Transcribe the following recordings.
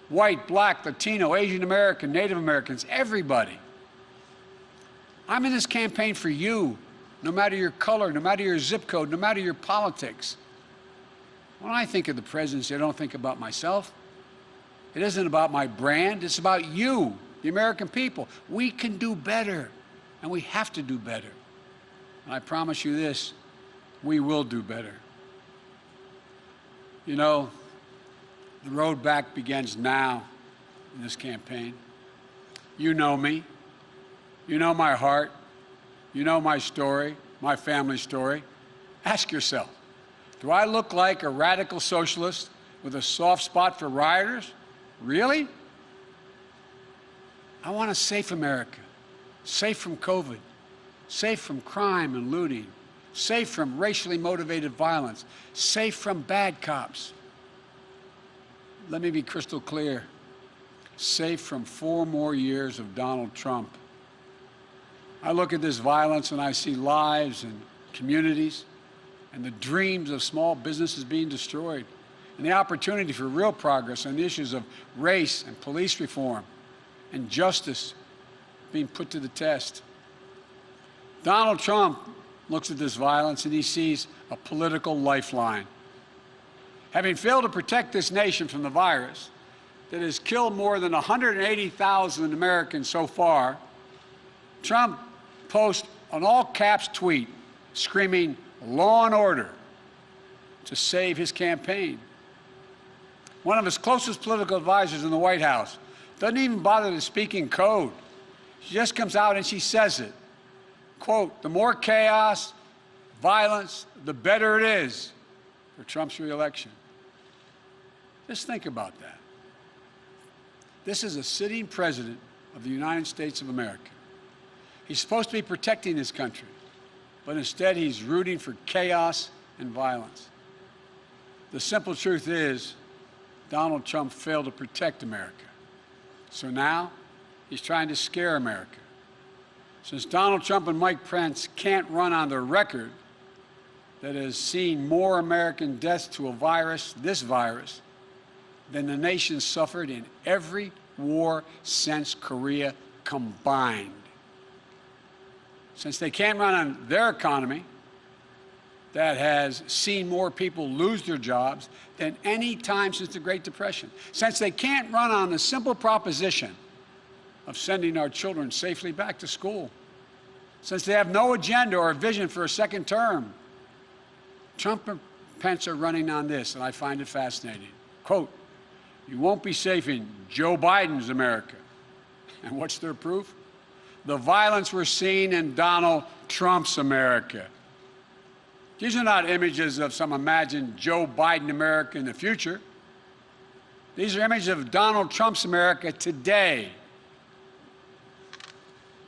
white, black, Latino, Asian American, Native Americans, everybody. I'm in this campaign for you, no matter your color, no matter your zip code, no matter your politics. When I think of the presidency, I don't think about myself. It isn't about my brand, it's about you, the American people. We can do better, and we have to do better. And I promise you this, we will do better. You know, the road back begins now in this campaign. You know me. You know my heart. You know my story, my family story. Ask yourself, do I look like a radical socialist with a soft spot for rioters? Really? I want a safe America, safe from COVID, safe from crime and looting, safe from racially motivated violence, safe from bad cops. Let me be crystal clear, safe from 4 more years of Donald Trump. I look at this violence and I see lives and communities and the dreams of small businesses being destroyed and the opportunity for real progress on the issues of race and police reform and justice being put to the test. Donald Trump looks at this violence and he sees a political lifeline. Having failed to protect this nation from the virus that has killed more than 180,000 Americans so far, Trump posts an all-caps tweet screaming law and order to save his campaign. One of his closest political advisors in the White House doesn't even bother to speak in code. She just comes out and she says it. Quote, the more chaos, violence, the better it is for Trump's reelection. Just think about that. This is a sitting president of the United States of America. He's supposed to be protecting this country, but instead he's rooting for chaos and violence. The simple truth is, Donald Trump failed to protect America. So now he's trying to scare America. Since Donald Trump and Mike Pence can't run on the record that has seen more American deaths to a virus, this virus, than the nation suffered in every war since Korea combined. Since they can't run on their economy that has seen more people lose their jobs than any time since the Great Depression. Since they can't run on the simple proposition of sending our children safely back to school. Since they have no agenda or vision for a second term. Trump and Pence are running on this, and I find it fascinating. Quote, you won't be safe in Joe Biden's America. And what's their proof? The violence we're seeing in Donald Trump's America. These are not images of some imagined Joe Biden America in the future. These are images of Donald Trump's America today.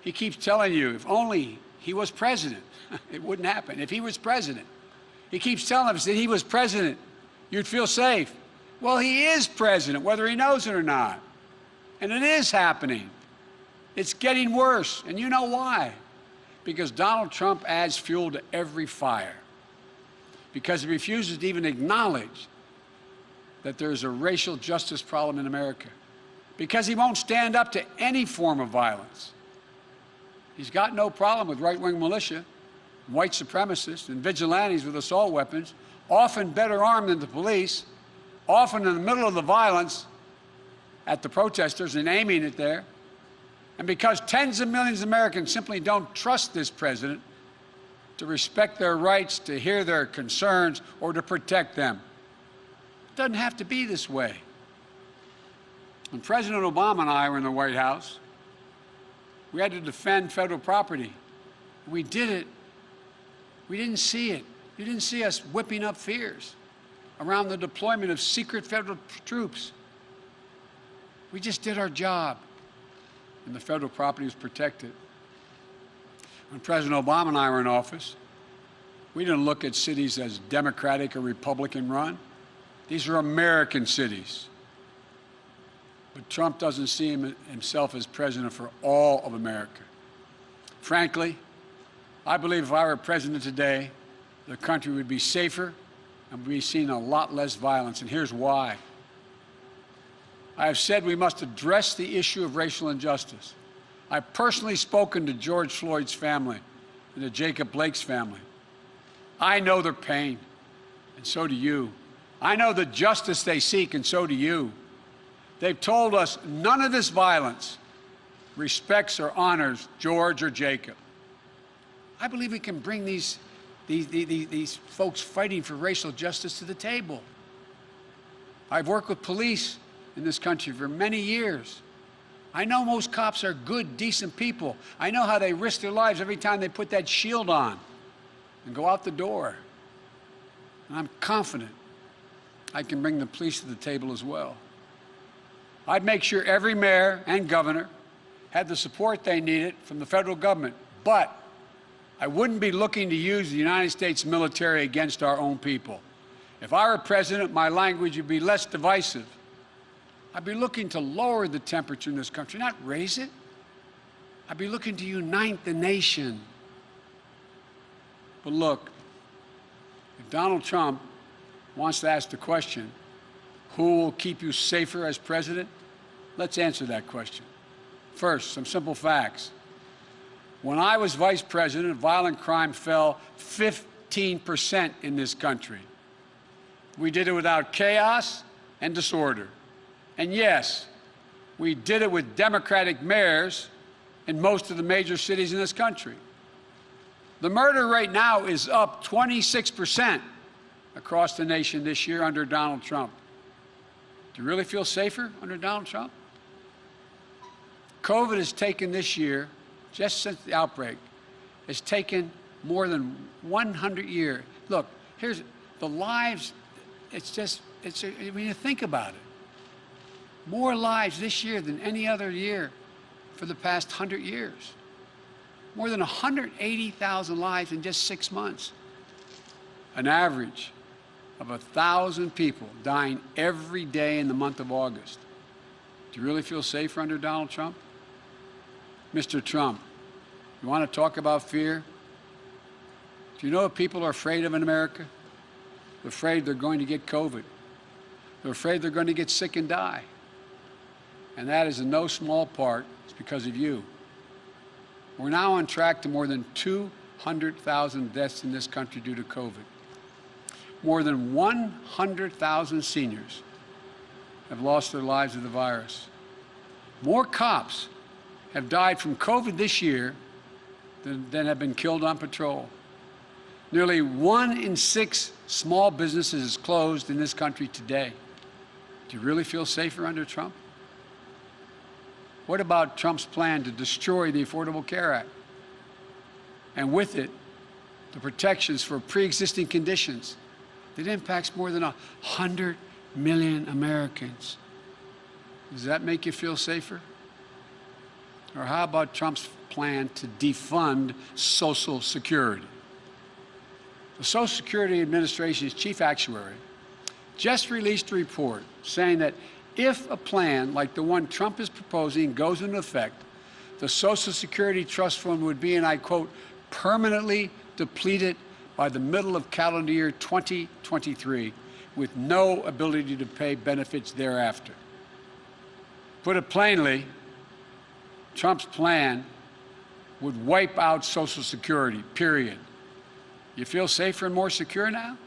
He keeps telling you, if only he was president, it wouldn't happen. If he was president, he keeps telling us that he was president, you'd feel safe. Well, he is president, whether he knows it or not. And it is happening. It's getting worse, and you know why? Because Donald Trump adds fuel to every fire. Because he refuses to even acknowledge that there's a racial justice problem in America. Because he won't stand up to any form of violence. He's got no problem with right-wing militia, white supremacists, and vigilantes with assault weapons, often better armed than the police, often in the middle of the violence at the protesters and aiming it there. And because tens of millions of Americans simply don't trust this president to respect their rights, to hear their concerns, or to protect them. It doesn't have to be this way. When President Obama and I were in the White House, we had to defend federal property. We did it. We didn't see it. You didn't see us whipping up fears around the deployment of secret federal troops. We just did our job, and the federal property was protected. When President Obama and I were in office, we didn't look at cities as Democratic or Republican run. These are American cities. But Trump doesn't see himself as president for all of America. Frankly, I believe if I were president today, the country would be safer and we'd be seeing a lot less violence, and here's why. I have said we must address the issue of racial injustice. I've personally spoken to George Floyd's family and to Jacob Blake's family. I know their pain, and so do you. I know the justice they seek, and so do you. They've told us none of this violence respects or honors George or Jacob. I believe we can bring these folks fighting for racial justice to the table. I've worked with police in this country for many years. I know most cops are good, decent people. I know how they risk their lives every time they put that shield on and go out the door. And I'm confident I can bring the police to the table as well. I'd make sure every mayor and governor had the support they needed from the federal government, but I wouldn't be looking to use the United States military against our own people. If I were president, my language would be less divisive. I'd be looking to lower the temperature in this country, not raise it. I'd be looking to unite the nation. But look, if Donald Trump wants to ask the question, who will keep you safer as president? Let's answer that question. First, some simple facts. When I was vice president, violent crime fell 15% in this country. We did it without chaos and disorder. And yes, we did it with Democratic mayors in most of the major cities in this country. The murder rate now is up 26% across the nation this year under Donald Trump. Do you really feel safer under Donald Trump? COVID has taken this year, just since the outbreak, has taken more than 100 years. Look, here's the lives, when you think about it, more lives this year than any other year for the past 100 years. More than 180,000 lives in just 6 months. An average of 1,000 people dying every day in the month of August. Do you really feel safer under Donald Trump? Mr. Trump, you want to talk about fear? Do you know what people are afraid of in America? They're afraid they're going to get COVID. They're afraid they're going to get sick and die. And that is in no small part, it's because of you. We're now on track to more than 200,000 deaths in this country due to COVID. More than 100,000 seniors have lost their lives to the virus. More cops have died from COVID this year than have been killed on patrol. Nearly 1 in 6 small businesses is closed in this country today. Do you really feel safer under Trump? What about Trump's plan to destroy the Affordable Care Act? And with it, the protections for pre-existing conditions that impacts more than 100 million Americans. Does that make you feel safer? Or how about Trump's plan to defund Social Security? The Social Security Administration's chief actuary just released a report saying that if a plan like the one Trump is proposing goes into effect, the Social Security Trust Fund would be, and I quote, permanently depleted by the middle of calendar year 2023, with no ability to pay benefits thereafter. Put it plainly, Trump's plan would wipe out Social Security, period. You feel safer and more secure now?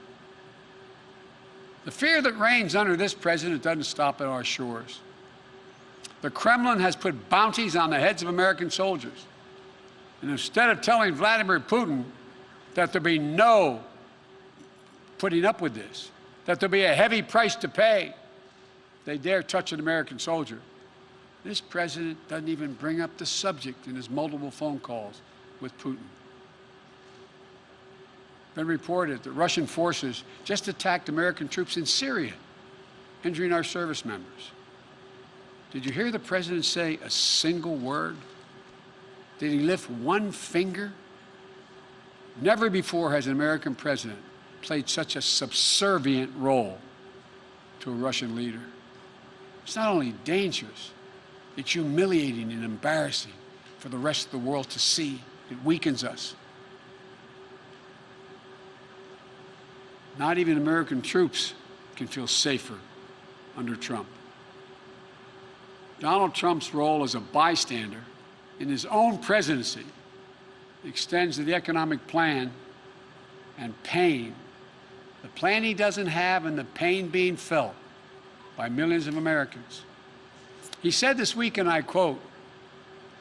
The fear that reigns under this president doesn't stop at our shores. The Kremlin has put bounties on the heads of American soldiers. And instead of telling Vladimir Putin that there'll be no putting up with this, that there'll be a heavy price to pay if they dare touch an American soldier, this president doesn't even bring up the subject in his multiple phone calls with Putin. Been reported that Russian forces just attacked American troops in Syria, injuring our service members. Did you hear the president say a single word? Did he lift one finger? Never before has an American president played such a subservient role to a Russian leader. It's not only dangerous, it's humiliating and embarrassing for the rest of the world to see. It weakens us. Not even American troops can feel safer under Trump. Donald Trump's role as a bystander in his own presidency extends to the economic plan and pain, the plan he doesn't have and the pain being felt by millions of Americans. He said this week, and I quote,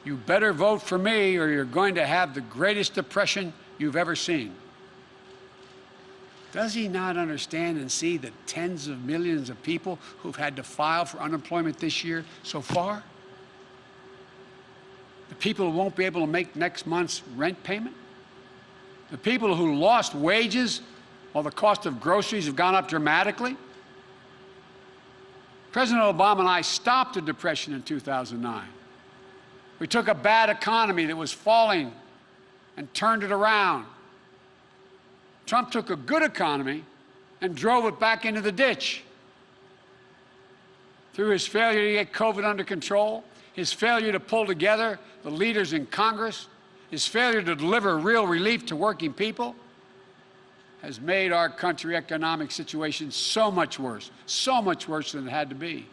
"You better vote for me or you're going to have the greatest depression you've ever seen." Does he not understand and see the tens of millions of people who've had to file for unemployment this year so far? The people who won't be able to make next month's rent payment? The people who lost wages while the cost of groceries have gone up dramatically? President Obama and I stopped the depression in 2009. We took a bad economy that was falling and turned it around. Trump took a good economy and drove it back into the ditch. Through his failure to get COVID under control, his failure to pull together the leaders in Congress, his failure to deliver real relief to working people, has made our country's economic situation so much worse than it had to be.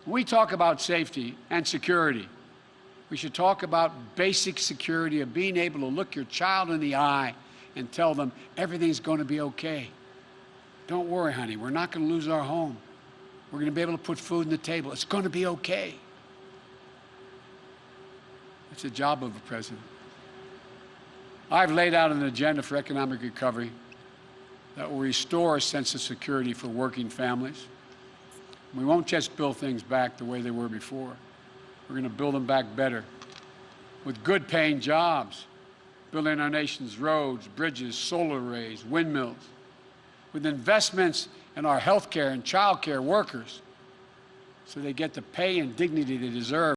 When we talk about safety and security, we should talk about basic security of being able to look your child in the eye and tell them everything's going to be okay. Don't worry, honey, we're not going to lose our home. We're going to be able to put food on the table. It's going to be okay. It's the job of a president. I've laid out an agenda for economic recovery that will restore a sense of security for working families. We won't just build things back the way they were before. We're going to build them back better, with good-paying jobs, building our nation's roads, bridges, solar arrays, windmills, with investments in our health care and child care workers so they get the pay and dignity they deserve.